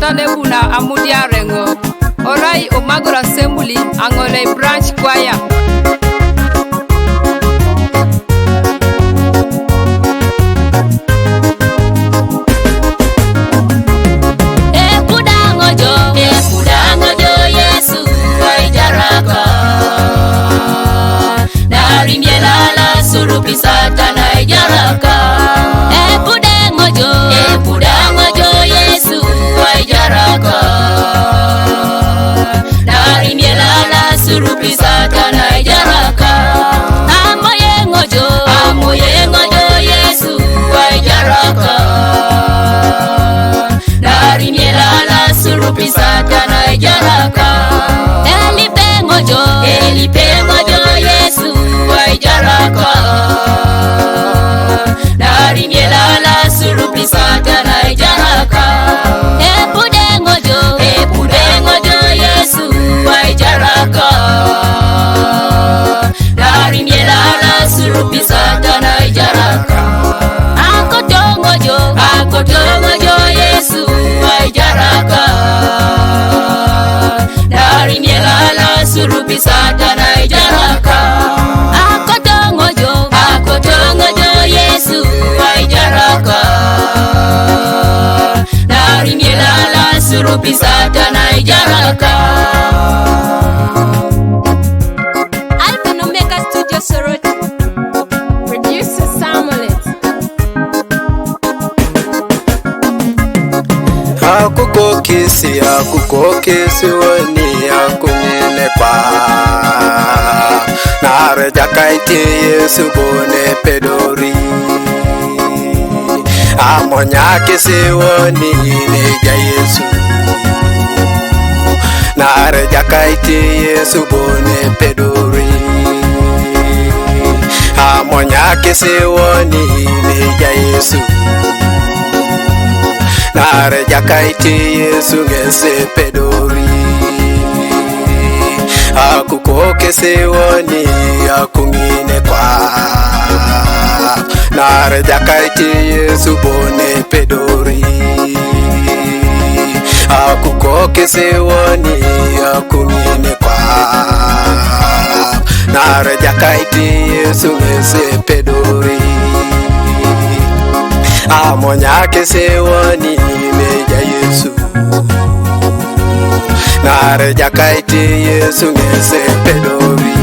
satane kuna amudia rengo. Orai Omagoro Assembly Angole Branch Choir. Surupi satana ijaraka epudangojo Yesu ijaraka dari mielala surupi satana ijaraka amoyengojo Yesu ijaraka dari mielala surupi satana ijaraka elipengojo Yesu ijaraka dari mielala surupi satana ijaraka epudengojo Yesu ijaraka dari mielala surupi satana ijaraka akotongojo Yesu ijaraka dari mielala surupi satana ijaraka akotongojo Yesu ijaraka dari mielala surupi satana ijaraka. Alpha and Omega Studio Soroti. Producer Samuelet. Akukokisi wani akunyine pa nare jakaiti Yesu bone pedori amonyakisi wani neja Yesu nare jakaiti Yesu bone pedori amonyakisi wani neja Yesu nare jakaiti Yesu ngese pedori akukokese woni akungine kwa nare jakaiti Yesu bone pedori akukokese woni akungine kwa nare jakaiti Yesu ngese pedori amonyakese woni neja Yesu nare jakaiti Yesu ngese pedori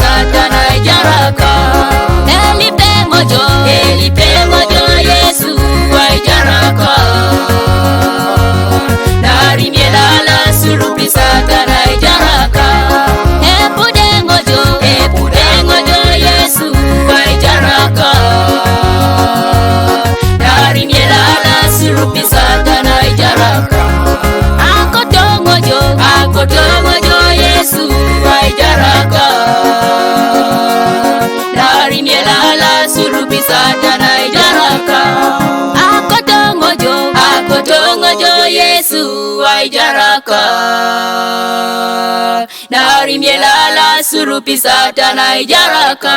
satana ijaraka elipengojo Yesu ijaraka dari mielala surupi satana ijaraka epudengojo Yesu ijaraka dari mielala surupi satana ijaraka akotongojo Yesu ijaraka dari mielala surupi satana ijaraka akotongojo Yesu ijaraka dari mielala surupi satana ijaraka.